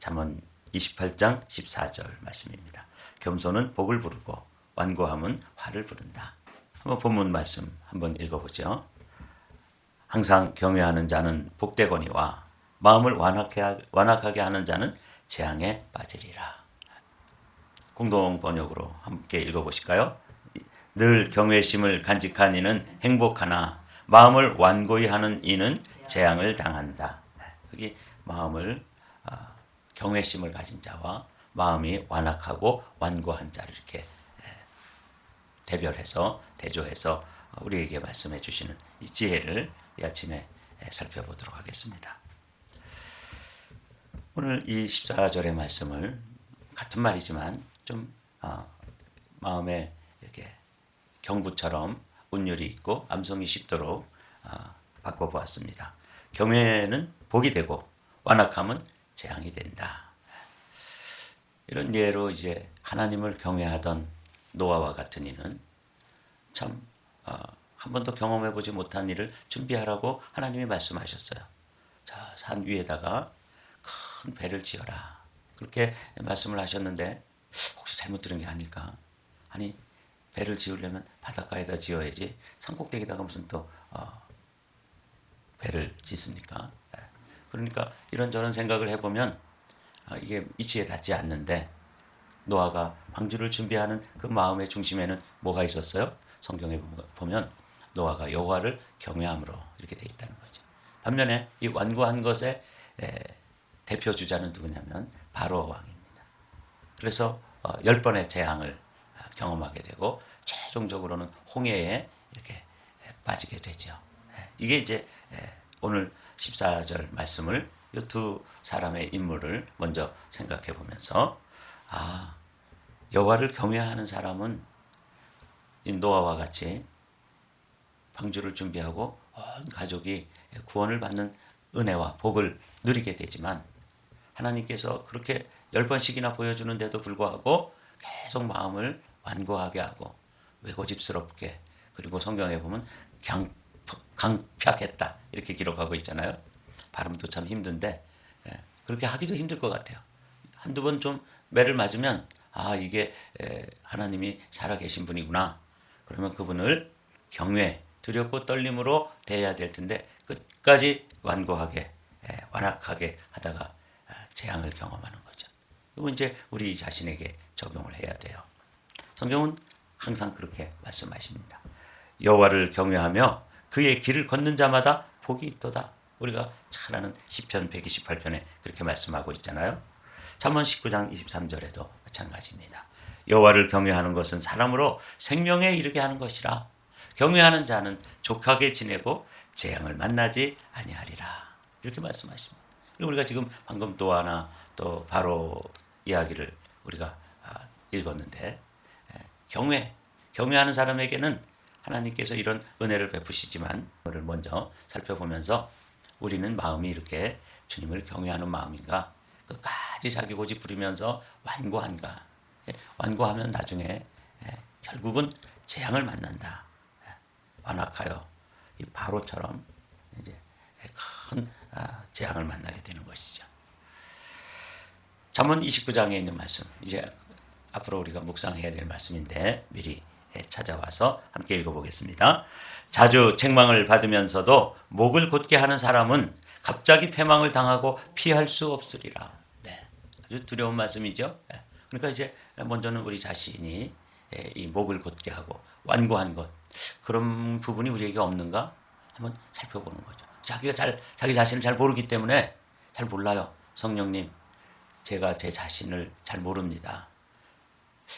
잠언 28장 14절 말씀입니다. 겸손은 복을 부르고 완고함은 화를 부른다. 한번 본문 말씀 한번 읽어보죠. 항상 경외하는 자는 복되거니와 마음을 완악하게 하는 자는 재앙에 빠지리라. 공동 번역으로 함께 읽어보실까요? 늘 경외심을 간직한 이는 행복하나 마음을 완고히 하는 이는 재앙을 당한다. 여기 마음을 경외심을 가진 자와 마음이 완악하고 완고한 자를 이렇게 대별해서 대조해서 우리에게 말씀해 주시는 이 지혜를 이 아침에 살펴보도록 하겠습니다. 오늘 이 14절의 말씀을 같은 말이지만 좀 마음에 이렇게 경부처럼 운율이 있고 암송이 쉽도록 바꿔보았습니다. 경외는 복이 되고 완악함은 재앙이 된다. 이런 예로 이제 하나님을 경외하던 노아와 같은 이는 참 한 번도 경험해보지 못한 일을 준비하라고 하나님이 말씀하셨어요. 자, 산 위에다가 큰 배를 지어라. 그렇게 말씀을 하셨는데 혹시 잘못 들은 게 아닐까? 아니, 배를 지으려면 바닷가에다 지어야지 산꼭대기에다가 무슨 또 배를 짓습니까? 그러니까 이런저런 생각을 해보면 이게 이치에 닿지 않는데 노아가 방주를 준비하는 그 마음의 중심에는 뭐가 있었어요? 성경에 보면 노아가 여호와를 경외함으로 이렇게 돼 있다는 거죠. 반면에 이 완고한 것의 대표 주자는 누구냐면 바로 왕입니다. 그래서 10번의 재앙을 경험하게 되고 최종적으로는 홍해에 이렇게 빠지게 되죠. 이게 이제 오늘 14절 말씀을 이 두 사람의 인물을 먼저 생각해 보면서 여호와를 경외하는 사람은 이 노아와 같이 방주를 준비하고 온 가족이 구원을 받는 은혜와 복을 누리게 되지만 하나님께서 그렇게 10번씩이나 보여주는데도 불구하고 계속 마음을 완고하게 하고 외고집스럽게 그리고 성경에 보면 강팍했다 이렇게 기록하고 있잖아요. 발음도 참 힘든데 그렇게 하기도 힘들 것 같아요. 한두 번 좀 매를 맞으면 이게 하나님이 살아계신 분이구나. 그러면 그분을 경외, 두렵고 떨림으로 대해야 될 텐데 끝까지 완고하게 완악하게 하다가 재앙을 경험하는 거죠. 이건 이제 우리 자신에게 적용을 해야 돼요. 성경은 항상 그렇게 말씀하십니다. 여호와를 경외하며 그의 길을 걷는 자마다 복이 있도다. 우리가 잘 아는 시편 128편에 그렇게 말씀하고 있잖아요. 잠언 19장 23절에도 마찬가지입니다. 여호와를 경외하는 것은 사람으로 생명에 이르게 하는 것이라. 경외하는 자는 족하게 지내고 재앙을 만나지 아니하리라. 이렇게 말씀하십니다. 우리가 지금 방금 또 하나 또 바로 이야기를 우리가 읽었는데 경외하는 사람에게는 하나님께서 이런 은혜를 베푸시지만 그를 먼저 살펴보면서 우리는 마음이 이렇게 주님을 경외하는 마음인가 끝까지 자기 고집 부리면서 완고한가 완고하면 나중에 결국은 재앙을 만난다. 완악하여 이 바로처럼 이제 큰 재앙을 만나게 되는 것이죠. 잠언 29장에 있는 말씀 이제 앞으로 우리가 묵상해야 될 말씀인데 미리 찾아와서 함께 읽어보겠습니다. 자주 책망을 받으면서도 목을 곧게 하는 사람은 갑자기 패망을 당하고 피할 수 없으리라. 아주 두려운 말씀이죠. 그러니까 이제 먼저는 우리 자신이 이 목을 곧게 하고 완고한 것 그런 부분이 우리에게 없는가 한번 살펴보는 거죠. 자기 자신을 잘 모르기 때문에 잘 몰라요. 성령님, 제가 제 자신을 잘 모릅니다.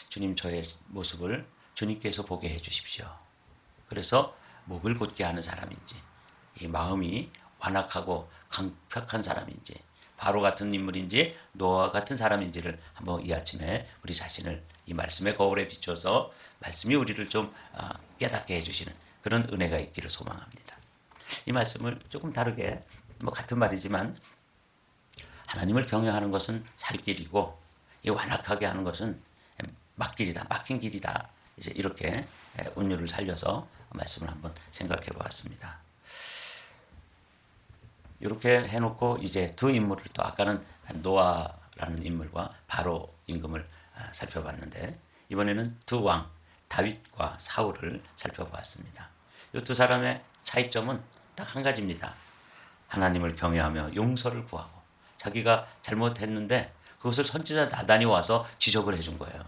주님 저의 모습을 주님께서 보게 해주십시오. 그래서 목을 곧게 하는 사람인지 이 마음이 완악하고 강팍한 사람인지 바로 같은 인물인지 노아 같은 사람인지를 한번 이 아침에 우리 자신을 이 말씀의 거울에 비춰서 말씀이 우리를 좀 깨닫게 해주시는 그런 은혜가 있기를 소망합니다. 이 말씀을 조금 다르게 같은 말이지만 하나님을 경외하는 것은 살 길이고 이 완악하게 하는 것은 막길이다, 막힌 길이다. 이제 이렇게 운율을 살려서 말씀을 한번 생각해 보았습니다. 이렇게 해놓고 이제 두 인물을 또 아까는 노아를 사울이라는 인물과 바로 임금을 살펴봤는데 이번에는 두 왕 다윗과 사울을 살펴보았습니다. 이 두 사람의 차이점은 딱 한 가지입니다. 하나님을 경외하며 용서를 구하고 자기가 잘못했는데 그것을 선지자 나단이 와서 지적을 해준 거예요.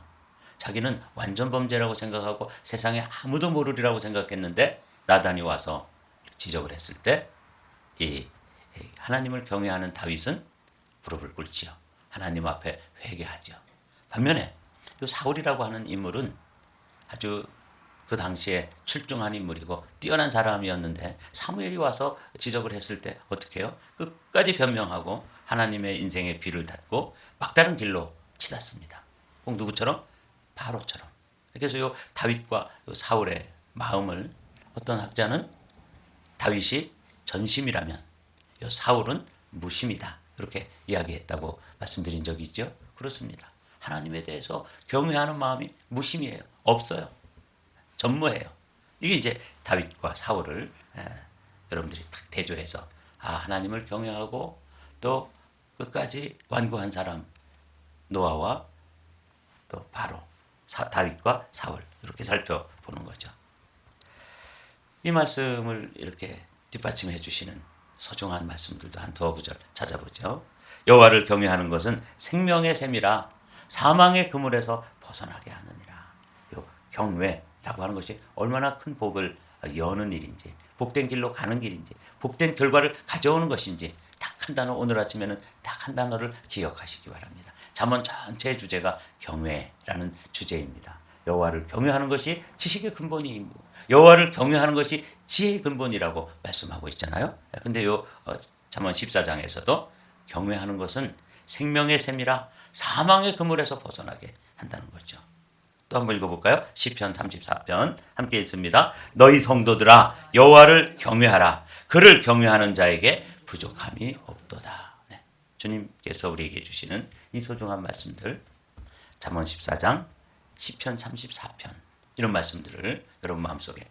자기는 완전 범죄라고 생각하고 세상에 아무도 모르리라고 생각했는데 나단이 와서 지적을 했을 때 이 하나님을 경외하는 다윗은 무릎을 꿇지요. 하나님 앞에 회개하죠. 반면에 이 사울이라고 하는 인물은 아주 그 당시에 출중한 인물이고 뛰어난 사람이었는데 사무엘이 와서 지적을 했을 때 어떻게 해요? 끝까지 변명하고 하나님의 인생의 귀를 닫고 막다른 길로 치닫습니다. 꼭 누구처럼? 바로처럼. 그래서 이 다윗과 요 사울의 마음을 어떤 학자는 다윗이 전심이라면 이 사울은 무심이다. 이렇게 이야기했다고 말씀드린 적이 있죠. 그렇습니다. 하나님에 대해서 경외하는 마음이 무심이에요. 없어요. 전무해요. 이게 이제 다윗과 사울을 여러분들이 딱 대조해서 하나님을 경외하고 또 끝까지 완고한 사람 노아와 또 바로 다윗과 사울 이렇게 살펴보는 거죠. 이 말씀을 이렇게 뒷받침해 주시는 소중한 말씀들도 한 두어 구절 찾아보죠. 여호와를 경외하는 것은 생명의 샘이라 사망의 그물에서 벗어나게 하느니라. 요 경외라고 하는 것이 얼마나 큰 복을 여는 일인지, 복된 길로 가는 길인지, 복된 결과를 가져오는 것인지 딱 한 단어, 오늘 아침에는 딱 한 단어를 기억하시기 바랍니다. 잠언 전체의 주제가 경외라는 주제입니다. 여호와를 경외하는 것이 지식의 근본이고 여호와를 경외하는 것이 지혜의 근본이라고 말씀하고 있잖아요. 근데 요 잠언 14장에서도 경외하는 것은 생명의 샘이라 사망의 그물에서 벗어나게 한다는 거죠. 또 한번 읽어볼까요? 시편 34편 함께 읽습니다. 너희 성도들아 여호와를 경외하라. 그를 경외하는 자에게 부족함이 없도다. 네. 주님께서 우리에게 주시는 이 소중한 말씀들 잠언 14장 시편 34편 이런 말씀들을 여러분 마음속에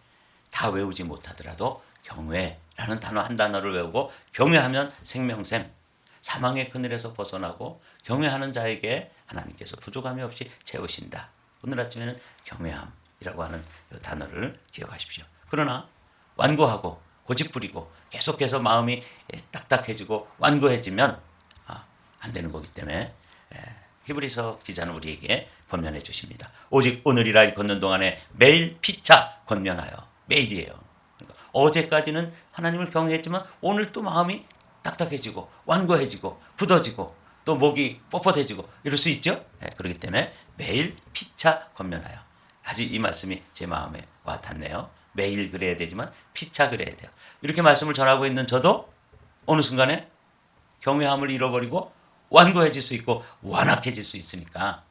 다 외우지 못하더라도 경외라는 단어 한 단어를 외우고 경외하면 생명샘 사망의 그늘에서 벗어나고 경외하는 자에게 하나님께서 부족함이 없이 채우신다. 오늘 아침에는 경외함이라고 하는 이 단어를 기억하십시오. 그러나 완고하고 고집부리고 계속해서 마음이 딱딱해지고 완고해지면 안 되는 거기 때문에 히브리서 기자는 우리에게 권면해 주십니다. 오직 오늘이라 일컫는 동안에 매일 피차 권면하여 매일이에요. 그러니까 어제까지는 하나님을 경외했지만 오늘 또 마음이 딱딱해지고 완고해지고 굳어지고 또 목이 뻣뻣해지고 이럴 수 있죠. 그렇기 때문에 매일 피차 권면하여. 아직 이 말씀이 제 마음에 와 닿네요. 매일 그래야 되지만 피차 그래야 돼요. 이렇게 말씀을 전하고 있는 저도 어느 순간에 경외함을 잃어버리고 완고해질 수 있고 완악해질 수 있으니까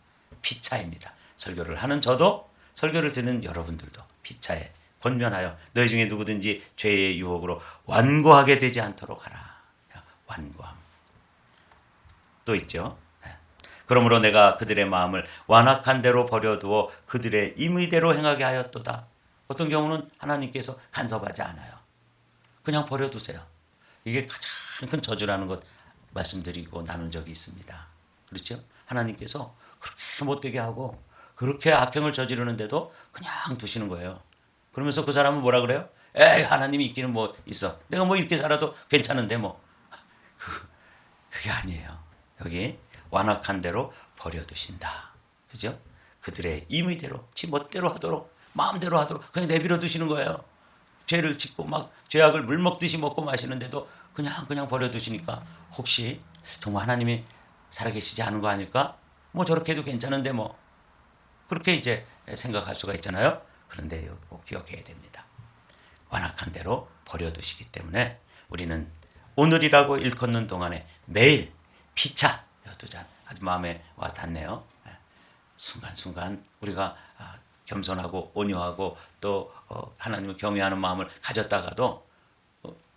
피차입니다. 설교를 하는 저도 설교를 듣는 여러분들도 피차에 권면하여 너희 중에 누구든지 죄의 유혹으로 완고하게 되지 않도록 하라. 완고함. 또 있죠. 그러므로 내가 그들의 마음을 완악한 대로 버려두어 그들의 임의대로 행하게 하였도다. 어떤 경우는 하나님께서 간섭하지 않아요. 그냥 버려두세요. 이게 가장 큰 저주라는 것 말씀드리고 나눈 적이 있습니다. 그렇죠? 하나님께서 그렇게 못되게 하고 그렇게 악행을 저지르는데도 그냥 두시는 거예요. 그러면서 그 사람은 뭐라 그래요? 에이 하나님이 있기는 뭐 있어. 내가 뭐 이렇게 살아도 괜찮은데 뭐. 그게 아니에요. 여기 완악한 대로 버려두신다. 그죠? 그들의 임의대로 지 멋대로 하도록 마음대로 하도록 그냥 내버려 두시는 거예요. 죄를 짓고 막 죄악을 물 먹듯이 먹고 마시는데도 그냥 버려두시니까 혹시 정말 하나님이 살아계시지 않은 거 아닐까? 뭐 저렇게 해도 괜찮은데 뭐 그렇게 이제 생각할 수가 있잖아요. 그런데 꼭 기억해야 됩니다. 완악한 대로 버려두시기 때문에 우리는 오늘이라고 일컫는 동안에 매일 피차 여두자 아주 마음에 와 닿네요. 순간순간 우리가 겸손하고 온유하고 또 하나님을 경외하는 마음을 가졌다가도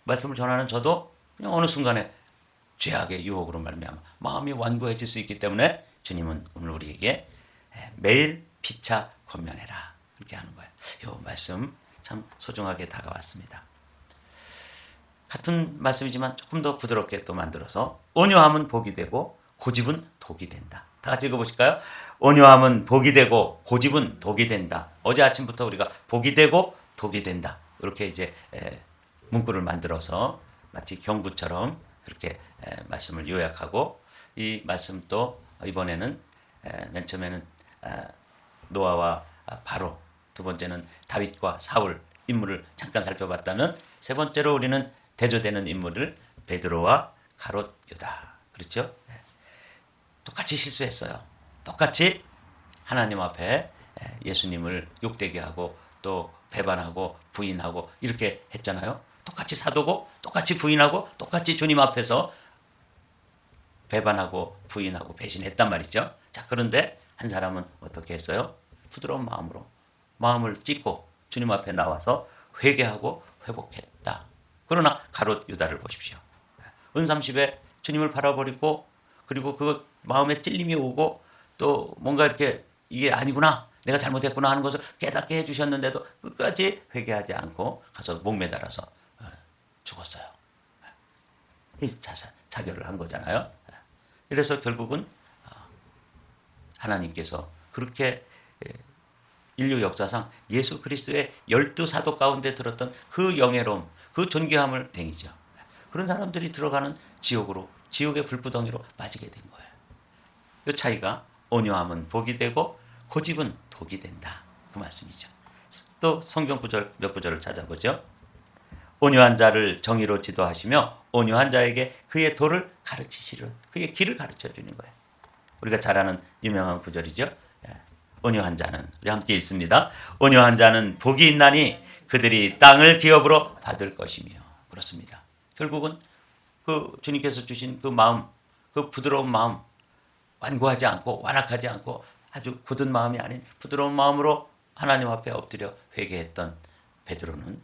말씀을 전하는 저도 그냥 어느 순간에 죄악의 유혹으로 말미암아 마음이 완고해질 수 있기 때문에 주님은 오늘 우리에게 매일 피차 권면해라 이렇게 하는 거예요. 이 말씀 참 소중하게 다가왔습니다. 같은 말씀이지만 조금 더 부드럽게 또 만들어서 온유함은 복이 되고 고집은 독이 된다. 다 같이 읽어보실까요? 온유함은 복이 되고 고집은 독이 된다. 어제 아침부터 우리가 복이 되고 독이 된다. 이렇게 이제 문구를 만들어서 마치 경구처럼 그렇게 말씀을 요약하고, 이 말씀 또 이번에는 맨 처음에는 노아와 바로, 두 번째는 다윗과 사울 인물을 잠깐 살펴봤다면, 세 번째로 우리는 대조되는 인물을 베드로와 가롯 유다. 그렇죠? 똑같이 실수했어요. 똑같이 하나님 앞에 예수님을 욕되게 하고 또 배반하고 부인하고 이렇게 했잖아요. 똑같이 사도고 똑같이 부인하고 똑같이 주님 앞에서 배반하고 부인하고 배신했단 말이죠. 자, 그런데 한 사람은 어떻게 했어요? 부드러운 마음으로 마음을 찢고 주님 앞에 나와서 회개하고 회복했다. 그러나 가롯 유다를 보십시오. 은삼십에 주님을 바라버리고, 그리고 그 마음에 찔림이 오고 또 뭔가 이렇게 이게 아니구나, 내가 잘못했구나 하는 것을 깨닫게 해주셨는데도 끝까지 회개하지 않고 가서 목매달아서 죽었어요. 자결을 한 거잖아요. 그래서 결국은 하나님께서 그렇게 인류 역사상 예수 그리스도의 12사도 가운데 들었던 그 영예로움, 그 존귀함을 댕이죠. 그런 사람들이 들어가는 지옥으로, 지옥의 불구덩이로 빠지게 된 거예요. 이 차이가 온유함은 복이 되고 고집은 독이 된다. 그 말씀이죠. 또 성경 구절 몇 구절을 찾아보죠. 온유한 자를 정의로 지도하시며 온유한 자에게 그의 도를 가르치시려, 그의 길을 가르쳐 주는 거예요. 우리가 잘 아는 유명한 구절이죠. 온유한 자는, 우리 함께 읽습니다. 온유한 자는 복이 있나니 그들이 땅을 기업으로 받을 것이며. 그렇습니다. 결국은 그 주님께서 주신 그 마음, 그 부드러운 마음, 완고하지 않고 완악하지 않고 아주 굳은 마음이 아닌 부드러운 마음으로 하나님 앞에 엎드려 회개했던 베드로는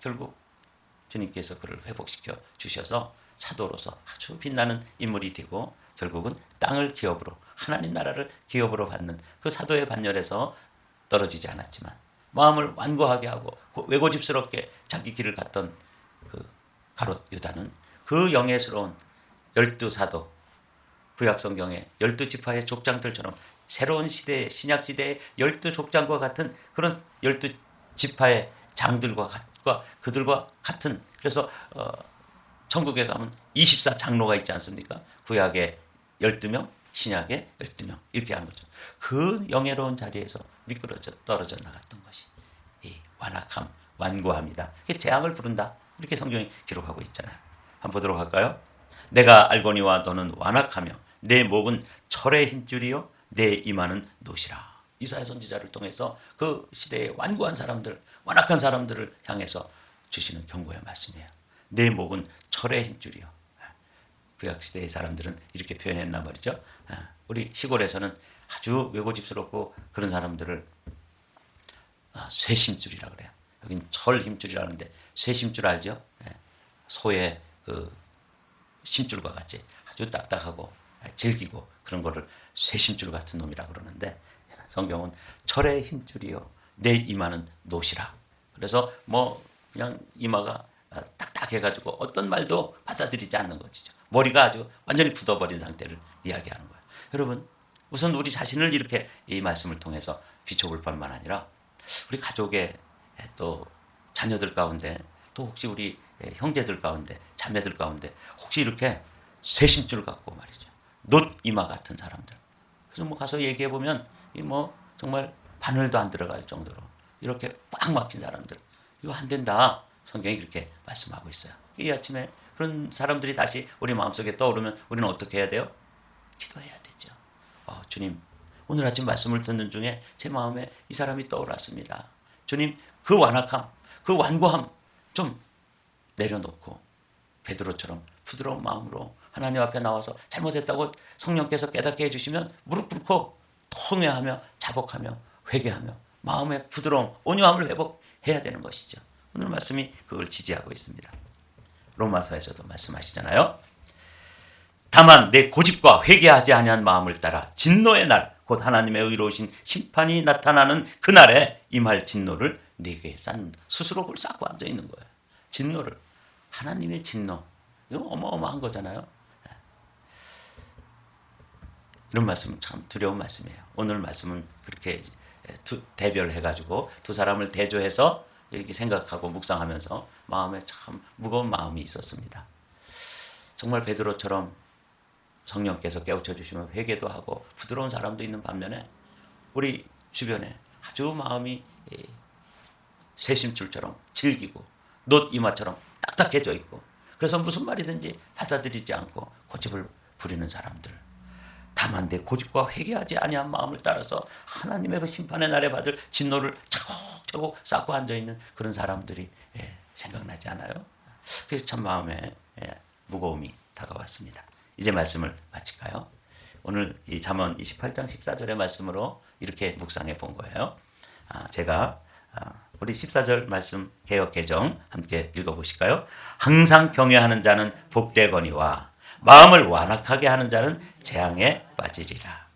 결국 주님께서 그를 회복시켜 주셔서 사도로서 아주 빛나는 인물이 되고, 결국은 땅을 기업으로, 하나님 나라를 기업으로 받는 그 사도의 반열에서 떨어지지 않았지만 마음을 완고하게 하고 외고집스럽게 자기 길을 갔던 그 가롯 유다는 그 영예스러운 12사도, 구약성경의 12지파의 족장들처럼 새로운 시대의, 신약시대의 12족장과 같은 그런 12지파의 장들과 그들과 같은, 그래서 천국에 가면 24장로가 있지 않습니까? 구약의 12명, 신약의 12명, 이렇게 하는 거죠. 그 영예로운 자리에서 미끄러져 떨어져 나갔던 것이 이 완악함, 완고함이다. 이게 재앙을 부른다. 이렇게 성경이 기록하고 있잖아요. 한번 보도록 할까요? 내가 알거니와 너는 완악하며 내 목은 철의 힘줄이요 내 이마는 노시라. 이사야 선지자를 통해서 그 시대의 완고한 사람들, 완악한 사람들을 향해서 주시는 경고의 말씀이에요. 내 목은 철의 힘줄이요. 구약 시대의 사람들은 이렇게 표현했나 말이죠. 우리 시골에서는 아주 외고집스럽고 그런 사람들을 쇠심줄이라 그래요. 여긴 철 힘줄이라는데 쇠심줄 알죠? 소의 그 심줄과 같이 아주 딱딱하고 질기고 그런 거를 쇠심줄 같은 놈이라 그러는데, 성경은 철의 힘줄이요 내 이마는 노시라. 그래서 뭐 그냥 이마가 딱딱해가지고 어떤 말도 받아들이지 않는 것이죠. 머리가 아주 완전히 굳어버린 상태를 이야기하는 거예요. 여러분, 우선 우리 자신을 이렇게 이 말씀을 통해서 비춰볼 뿐만 아니라 우리 가족의 또 자녀들 가운데, 또 혹시 우리 형제들 가운데, 자매들 가운데 혹시 이렇게 쇠심줄 갖고 말이죠, 놋 이마 같은 사람들, 그래서 뭐 가서 얘기해 보면 이 뭐 정말 바늘도 안 들어갈 정도로 이렇게 꽉 막힌 사람들, 이거 안 된다. 성경이 그렇게 말씀하고 있어요. 이 아침에 그런 사람들이 다시 우리 마음속에 떠오르면 우리는 어떻게 해야 돼요? 기도해야 되죠. 주님, 오늘 아침 말씀을 듣는 중에 제 마음에 이 사람이 떠올랐습니다. 주님, 그 완악함, 그 완고함 좀 내려놓고 베드로처럼 부드러운 마음으로 하나님 앞에 나와서 잘못했다고 성령께서 깨닫게 해주시면 무릎 꿇고 통회하며 자복하며 회개하며 마음의 부드러움, 온유함을 회복해야 되는 것이죠. 오늘 말씀이 그걸 지지하고 있습니다. 로마서에서도 말씀하시잖아요. 다만 내 고집과 회개하지 아니한 마음을 따라 진노의 날, 곧 하나님의 의로우신 심판이 나타나는 그날에 임할 진노를 네게 쌓는, 스스로 그걸 쌓고 앉아 있는 거예요. 진노를, 하나님의 진노, 이거 어마어마한 거잖아요. 이런 말씀은 참 두려운 말씀이에요. 오늘 말씀은 그렇게 대별해가지고 두 사람을 대조해서 이렇게 생각하고 묵상하면서 마음에 참 무거운 마음이 있었습니다. 정말 베드로처럼 성령께서 깨우쳐 주시면 회개도 하고 부드러운 사람도 있는 반면에 우리 주변에 아주 마음이 쇠심줄처럼 질기고 놋 이마처럼 딱딱해져 있고 그래서 무슨 말이든지 받아들이지 않고 고집을 부리는 사람들, 다만 내 고집과 회개하지 아니한 마음을 따라서 하나님의 그 심판의 날에 받을 진노를 차곡차곡 쌓고 앉아있는 그런 사람들이 생각나지 않아요? 그래서 참 마음에 무거움이 다가왔습니다. 이제 말씀을 마칠까요? 오늘 이 잠언 28장 14절의 말씀으로 이렇게 묵상해 본 거예요. 제가 우리 14절 말씀 개역 개정 함께 읽어보실까요? 항상 경외하는 자는 복되거니와 마음을 완악하게 하는 자는 재앙에 빠지리라.